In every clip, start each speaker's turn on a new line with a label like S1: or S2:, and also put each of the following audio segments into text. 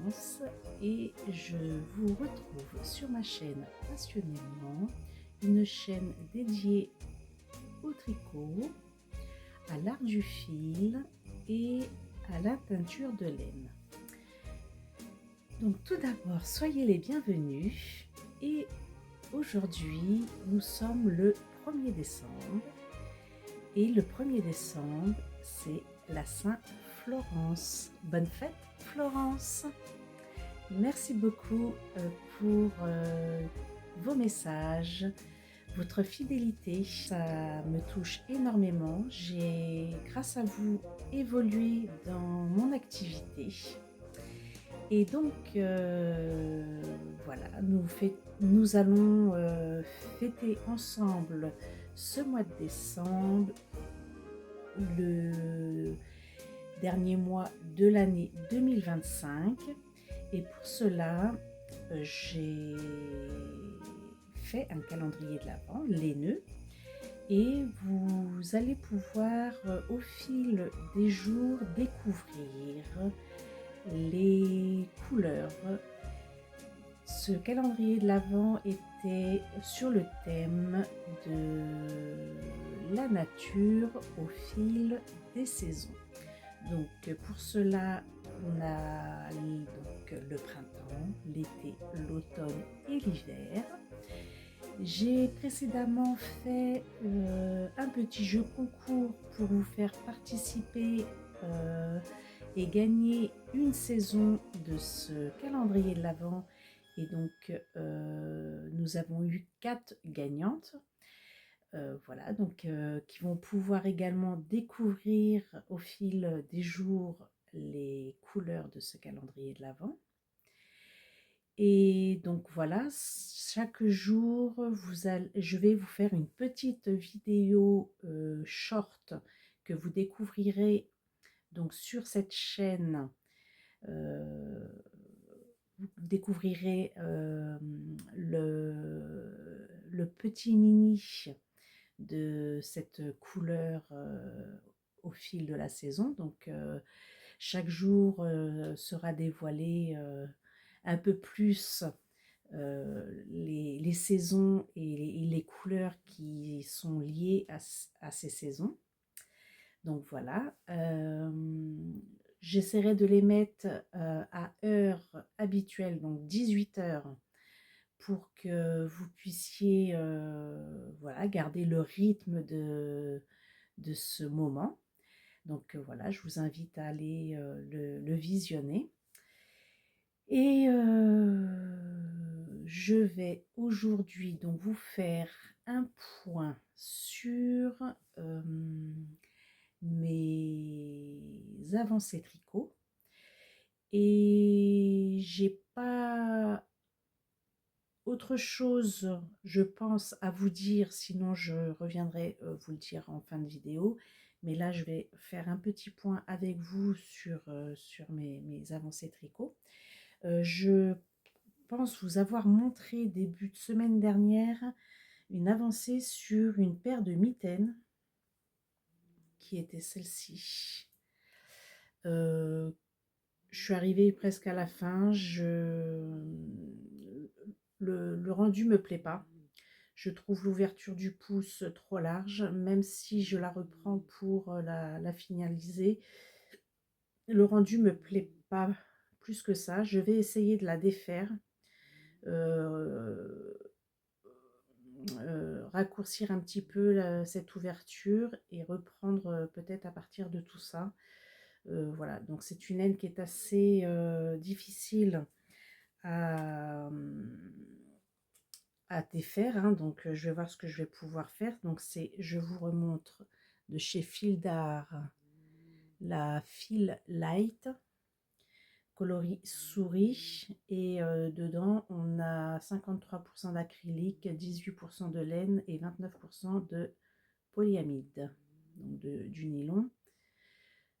S1: Florence et je vous retrouve sur ma chaîne Passionnément, une chaîne dédiée au tricot, à l'art du fil et à la teinture de laine. Donc tout d'abord, soyez les bienvenus et aujourd'hui nous sommes le 1er décembre et le 1er décembre c'est la Saint-Florence. Bonne fête Florence! Merci beaucoup pour vos messages, votre fidélité, ça me touche énormément. J'ai, grâce à vous, évolué dans mon activité. Et donc, voilà, nous allons fêter ensemble ce mois de décembre, le dernier mois de l'année 2025. Et pour cela, j'ai fait un calendrier de l'Avent, laineux, et vous allez pouvoir au fil des jours découvrir les couleurs. Ce calendrier de l'Avent était sur le thème de la nature au fil des saisons. Donc pour cela, on a donc le printemps, l'été, l'automne et l'hiver. J'ai précédemment fait un petit jeu concours pour vous faire participer et gagner une saison de ce calendrier de l'Avent. Et donc nous avons eu 4 gagnantes. Voilà, donc qui vont pouvoir également découvrir au fil des jours les couleurs de ce calendrier de l'Avent. Et donc voilà, chaque jour, je vais vous faire une petite vidéo short que vous découvrirez donc sur cette chaîne. Vous découvrirez le petit mini de cette couleur au fil de la saison. Donc chaque jour sera dévoilé un peu plus les saisons et les couleurs qui sont liées à ces saisons. Donc voilà, j'essaierai de les mettre à heure habituelle, donc 18 heures, pour que vous puissiez voilà, garder le rythme de ce moment. Donc voilà, je vous invite à aller le visionner. Et je vais aujourd'hui donc vous faire un point sur mes avancées tricot. Et j'ai pas autre chose, je pense, à vous dire, sinon je reviendrai vous le dire en fin de vidéo. Mais là, je vais faire un petit point avec vous sur mes avancées tricot. Je pense vous avoir montré début de semaine dernière une avancée sur une paire de mitaines qui était celle-ci. Je suis arrivée presque à la fin. Le rendu me plaît pas. Je trouve l'ouverture du pouce trop large, même si je la reprends pour la finaliser. Le rendu me plaît pas plus que ça. Je vais essayer de la défaire, raccourcir un petit peu cette ouverture et reprendre peut-être à partir de tout ça. Voilà, donc c'est une laine qui est assez difficile à défaire, hein. Donc je vais voir ce que je vais pouvoir faire. Donc je vous remontre de chez Fil d'Art la Fil Light coloris souris, et dedans on a 53% d'acrylique, 18% de laine et 29% de polyamide, donc du nylon.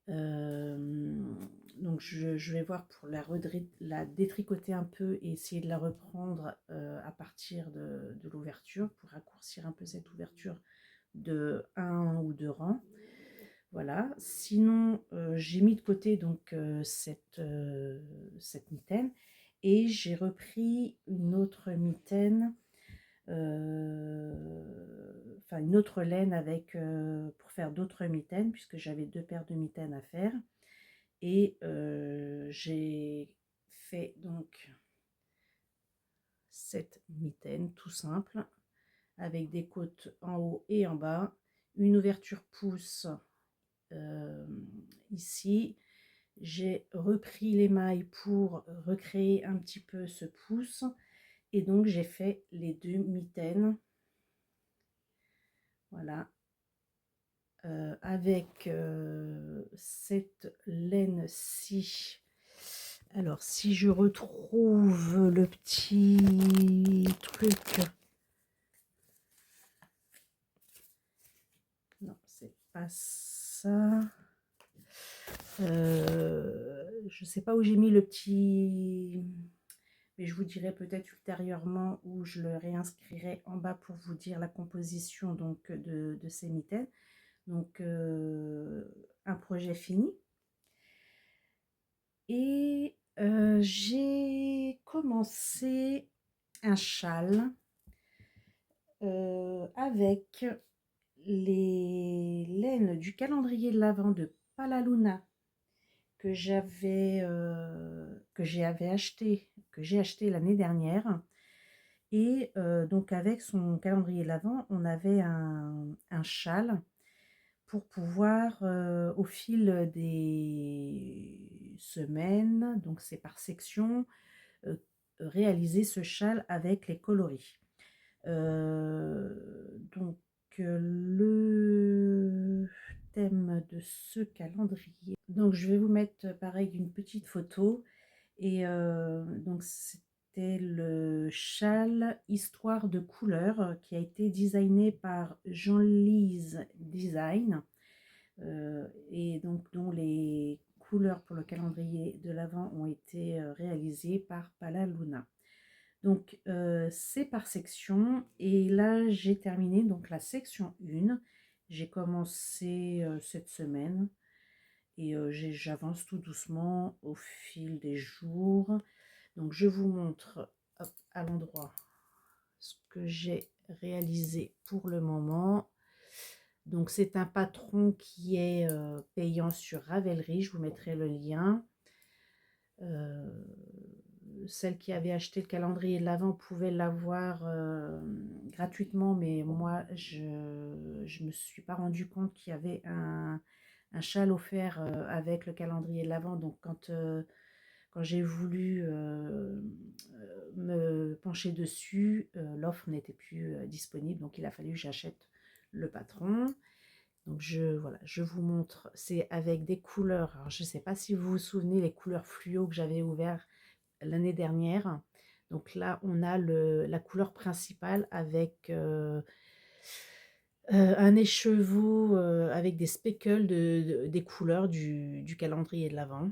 S1: Donc je vais voir pour la détricoter un peu et essayer de la reprendre à partir de l'ouverture, pour raccourcir un peu cette ouverture de 1 ou 2 rangs. Voilà, sinon, j'ai mis de côté donc cette mitaine et j'ai repris une autre mitaine, enfin une autre laine avec, pour faire d'autres mitaines puisque j'avais 2 paires de mitaines à faire et j'ai fait donc cette mitaine tout simple avec des côtes en haut et en bas, une ouverture pouce, ici. J'ai repris l'émail pour recréer un petit peu ce pouce et donc j'ai fait les 2 mitaines, voilà, avec cette laine-ci. Alors si je retrouve le petit truc, non c'est pas ça. Je sais pas où j'ai mis le petit, mais je vous dirai peut-être ultérieurement où je le réinscrirai en bas pour vous dire la composition donc de ces mitaines. Donc un projet fini. Et j'ai commencé un châle avec les laines du calendrier de l'Avent de Palaluna que j'ai acheté l'année dernière. Et donc avec son calendrier de l'Avent, on avait un châle pour pouvoir, au fil des semaines, donc c'est par section, réaliser ce châle avec les coloris. Donc le thème de ce calendrier. Donc je vais vous mettre pareil une petite photo et donc c'était le châle Histoire de couleurs qui a été designé par Jean-Lise Design et donc dont les couleurs pour le calendrier de l'Avent ont été réalisées par Palaluna. Donc c'est par section et là j'ai terminé donc la section 1. J'ai commencé cette semaine et j'avance tout doucement au fil des jours. Donc je vous montre hop, à l'endroit ce que j'ai réalisé pour le moment. Donc c'est un patron qui est payant sur Ravelry, je vous mettrai le lien. Celle qui avait acheté le calendrier de l'Avent pouvait l'avoir gratuitement, mais moi je me suis pas rendu compte qu'il y avait un châle offert avec le calendrier de l'Avent. Donc quand j'ai voulu me pencher dessus, l'offre n'était plus disponible, donc il a fallu que j'achète le patron. Donc voilà, je vous montre, c'est avec des couleurs, alors je ne sais pas si vous vous souvenez les couleurs fluo que j'avais ouvert l'année dernière. Donc là, on a la couleur principale avec un écheveau avec des speckles des couleurs du calendrier de l'Avent.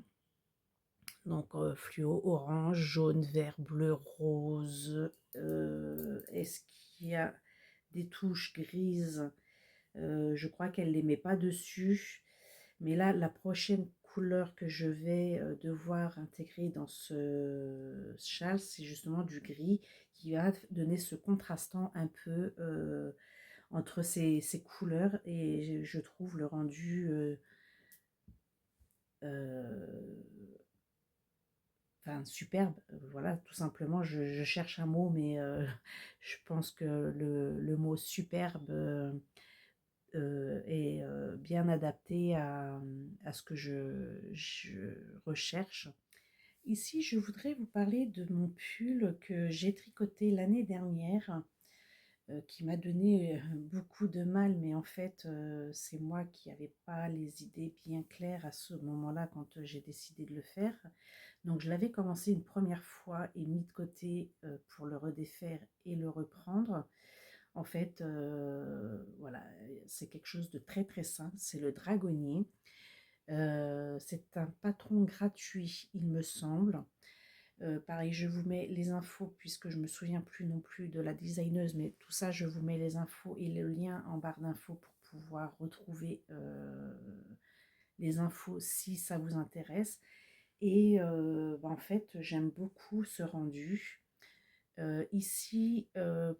S1: Donc fluo, orange, jaune, vert, bleu, rose. Est-ce qu'il y a des touches grises? Je crois qu'elle ne les met pas dessus. Mais là, la prochaine couleur que je vais devoir intégrer dans ce châle, c'est justement du gris qui va donner ce contrastant un peu entre ces couleurs et je trouve le rendu enfin, superbe. Voilà, tout simplement, je cherche un mot, mais je pense que le mot superbe est bien adapté à ce que je recherche. Ici, je voudrais vous parler de mon pull que j'ai tricoté l'année dernière, qui m'a donné beaucoup de mal, mais en fait, c'est moi qui n'avais pas les idées bien claires à ce moment-là quand j'ai décidé de le faire. Donc, je l'avais commencé une première fois et mis de côté pour le redéfaire et le reprendre. En fait, voilà, c'est quelque chose de très très simple, c'est le dragonnier. C'est un patron gratuit, il me semble. Pareil, je vous mets les infos puisque je me souviens plus non plus de la designeuse, mais tout ça, je vous mets les infos et le lien en barre d'infos pour pouvoir retrouver les infos si ça vous intéresse. Et en fait, j'aime beaucoup ce rendu. Ici,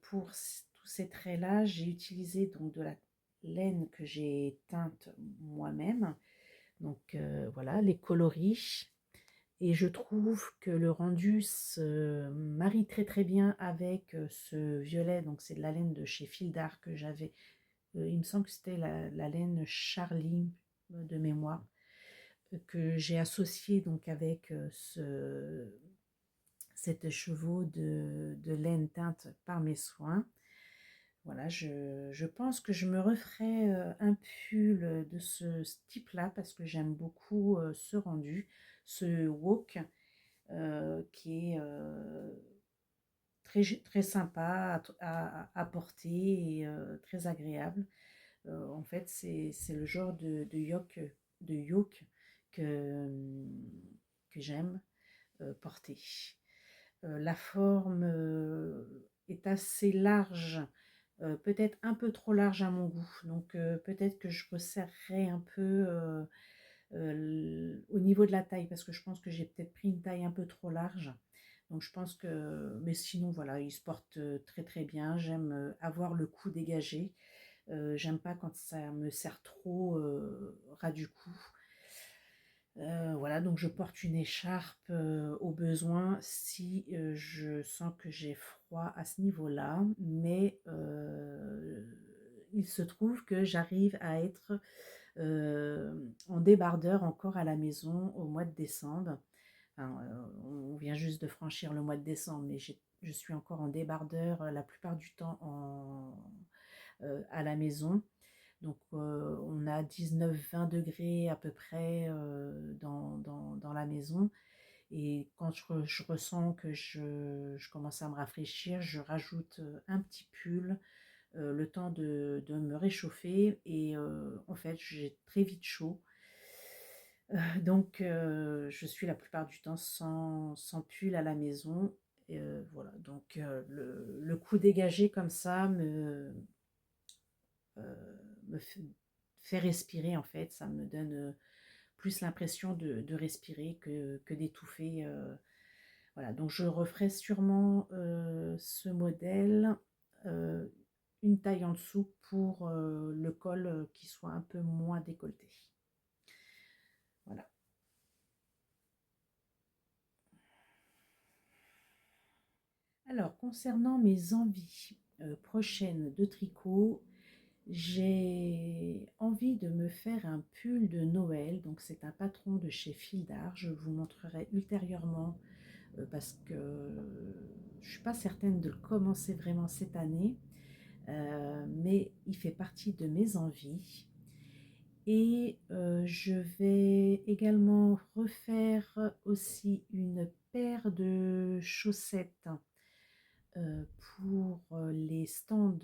S1: pour tous ces traits-là, j'ai utilisé donc de la laine que j'ai teinte moi-même. Donc voilà, les coloris. Et je trouve que le rendu se marie très très bien avec ce violet. Donc c'est de la laine de chez Fil d'Art que j'avais. Il me semble que c'était la laine Charlie de mémoire que j'ai associé donc avec cet écheveau de laine teinte par mes soins. Voilà, je pense que je me referai un pull de ce type-là parce que j'aime beaucoup ce rendu, ce wok qui est très, très sympa à porter et très agréable. En fait, c'est le genre de yoke que, que j'aime porter. La forme est assez large, peut-être un peu trop large à mon goût. Donc peut-être que je resserrerai un peu au niveau de la taille parce que je pense que j'ai peut-être pris une taille un peu trop large. Donc je pense que, mais sinon voilà, il se porte très très bien. J'aime avoir le cou dégagé. J'aime pas quand ça me serre trop ras du cou. Voilà, donc je porte une écharpe au besoin si je sens que j'ai froid à ce niveau-là, mais il se trouve que j'arrive à être en débardeur encore à la maison au mois de décembre. Enfin, on vient juste de franchir le mois de décembre, mais je suis encore en débardeur la plupart du temps à la maison. Donc on a 19-20 degrés à peu près dans la maison. Et quand je ressens que je commence à me rafraîchir, je rajoute un petit pull, le temps de me réchauffer. Et en fait, j'ai très vite chaud. Donc je suis la plupart du temps sans pull à la maison. Et, voilà, donc le coup dégagé comme ça me fait respirer en fait, ça me donne plus l'impression de respirer que d'étouffer. Voilà, donc je referai sûrement ce modèle une taille en dessous pour le col qui soit un peu moins décolleté. Voilà. Alors, concernant mes envies prochaines de tricot, j'ai envie de me faire un pull de Noël. Donc, c'est un patron de chez Fil d'Art. Je vous montrerai ultérieurement parce que je ne suis pas certaine de le commencer vraiment cette année. Mais il fait partie de mes envies. Et je vais également refaire aussi une paire de chaussettes pour les stands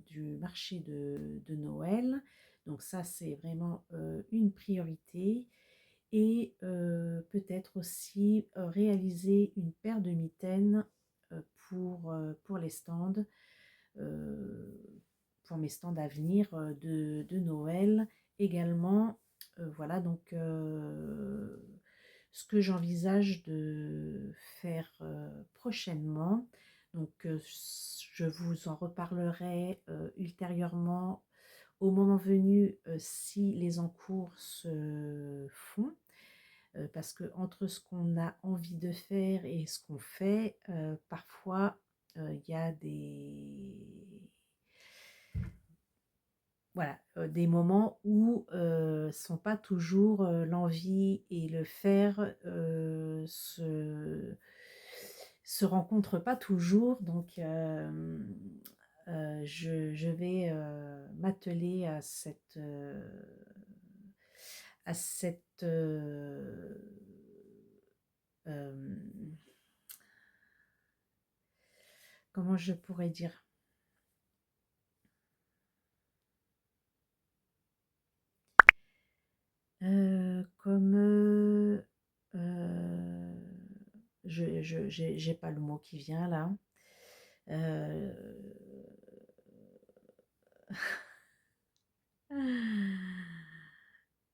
S1: du marché de Noël. Donc ça, c'est vraiment une priorité. Et peut-être aussi réaliser une paire de mitaines pour les stands, euh, pour mes stands à venir de Noël également. Voilà, donc ce que j'envisage de faire prochainement. Donc je vous en reparlerai ultérieurement au moment venu si les encours se font. Parce que entre ce qu'on a envie de faire et ce qu'on fait, parfois il y a voilà, des moments où sont pas toujours l'envie et le faire se rencontrent pas toujours. Donc je vais m'atteler à cette euh, comment je pourrais dire, comme j'ai pas le mot qui vient là. Euh,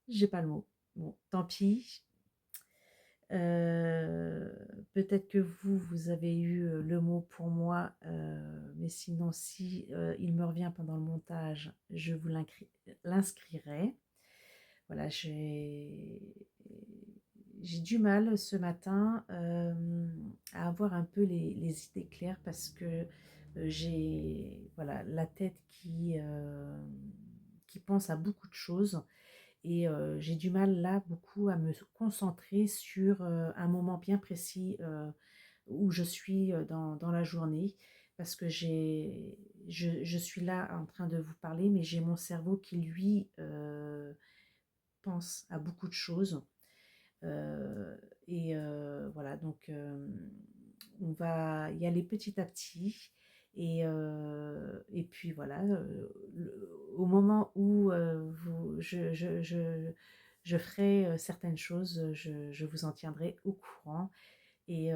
S1: J'ai pas le mot. Bon, tant pis. Heu, Peut-être que vous avez eu, le mot pour moi, mais sinon si, il me revient pendant le montage, je vous l'inscrirai. Voilà, j'ai du mal ce matin, à avoir un peu les idées claires parce que, j'ai voilà, la tête qui pense à beaucoup de choses et j'ai du mal là beaucoup à me concentrer sur, un moment bien précis, où je suis, dans la journée parce que je suis là en train de vous parler, mais j'ai mon cerveau qui lui, pense à beaucoup de choses. Heu voilà donc on va y aller petit à petit et puis voilà, au moment où, je ferai, certaines choses, je vous en tiendrai au courant et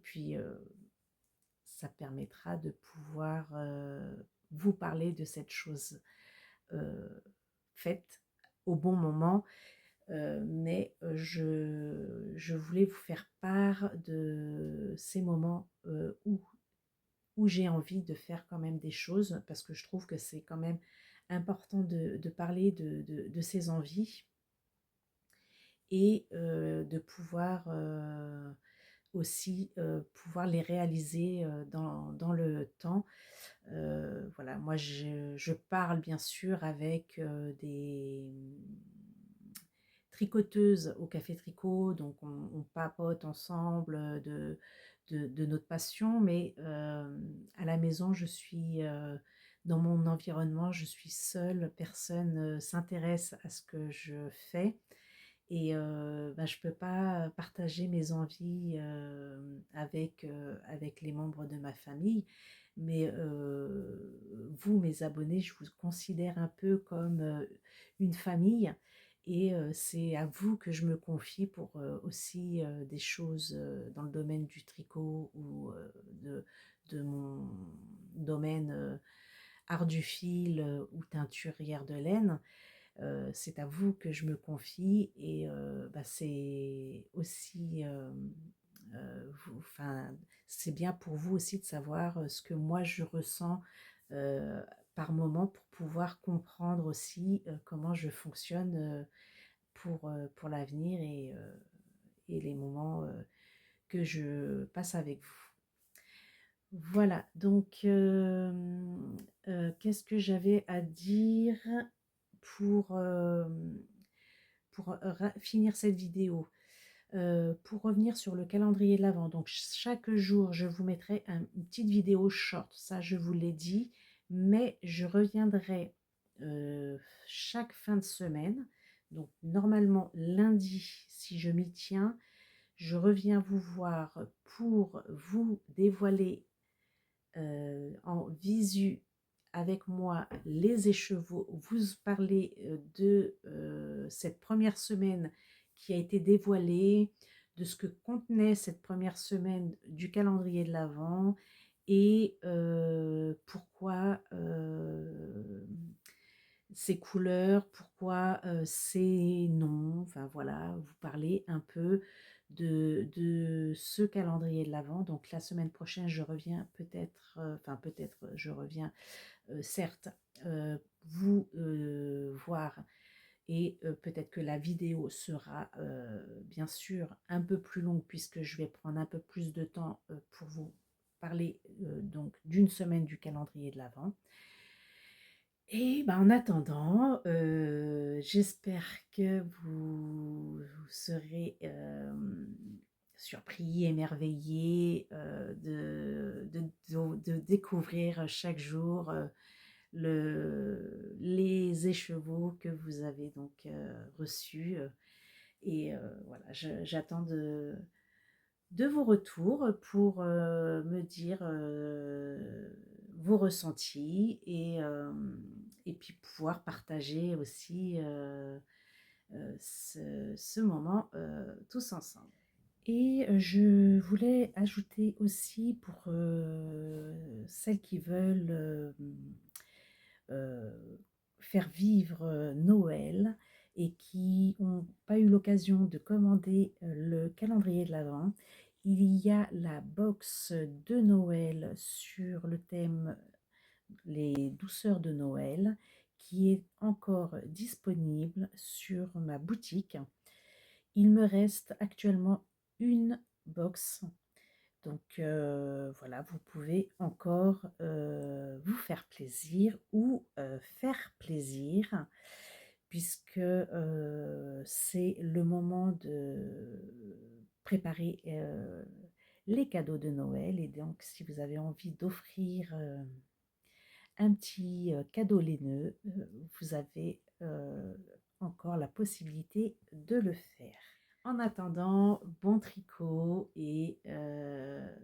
S1: puis, ça permettra de pouvoir, vous parler de cette chose, heu, faite au bon moment. Mais je voulais vous faire part de ces moments, où j'ai envie de faire quand même des choses parce que je trouve que c'est quand même important de parler de ses envies et de pouvoir, aussi, pouvoir les réaliser, dans le temps. Voilà, moi je parle bien sûr avec, des tricoteuses au Café Tricot, donc on papote ensemble, de notre passion, mais à la maison, je suis, dans mon environnement, je suis seule, personne, s'intéresse à ce que je fais et bah, je peux pas partager mes envies, avec les membres de ma famille. Mais vous, mes abonnés, je vous considère un peu comme, une famille et c'est à vous que je me confie pour, aussi, des choses, dans le domaine du tricot ou, de mon domaine, art du fil, ou teinturière de laine. C'est à vous que je me confie et bah, c'est aussi, vous enfin, c'est bien pour vous aussi de savoir, ce que moi je ressens, heu, par moment pour pouvoir comprendre aussi, comment je fonctionne, pour l'avenir et les moments, que je passe avec vous. Voilà, donc qu'est-ce que j'avais à dire pour, finir cette vidéo? Pour revenir sur le calendrier de l'avent, donc chaque jour, je vous mettrai une petite vidéo short, ça je vous l'ai dit, mais je reviendrai, chaque fin de semaine. Donc normalement lundi, si je m'y tiens, je reviens vous voir pour vous dévoiler, en visu avec moi les écheveaux, vous parler, de, cette première semaine qui a été dévoilée, de ce que contenait cette première semaine du calendrier de l'Avent et pourquoi, ces couleurs, pourquoi, ces noms, enfin voilà, vous parler un peu de ce calendrier de l'Avent. Donc la semaine prochaine, je reviens peut-être, enfin peut-être, je reviens, certes, vous, voir et peut-être que la vidéo sera, bien sûr un peu plus longue puisque je vais prendre un peu plus de temps, pour vous parler, donc d'une semaine du calendrier de l'Avent. Et ben, en attendant, j'espère que vous serez, surpris, émerveillés, de découvrir chaque jour, les écheveaux que vous avez donc, reçus, et voilà, j'attends de vos retours pour, me dire, vos ressentis et puis pouvoir partager aussi, ce moment, tous ensemble. Et je voulais ajouter aussi pour, celles qui veulent, faire vivre Noël et qui n'ont pas eu l'occasion de commander le calendrier de l'Avent, il y a la box de Noël sur le thème les douceurs de Noël qui est encore disponible sur ma boutique. Il me reste actuellement une box. Donc voilà, vous pouvez encore vous faire plaisir ou faire plaisir puisque c'est le moment de préparer les cadeaux de Noël. Et donc si vous avez envie d'offrir un petit cadeau laineux, vous avez encore la possibilité de le faire. En attendant, bon tricot et ben,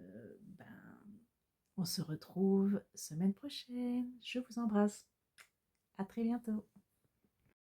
S1: on se retrouve semaine prochaine. Je vous embrasse. À très bientôt.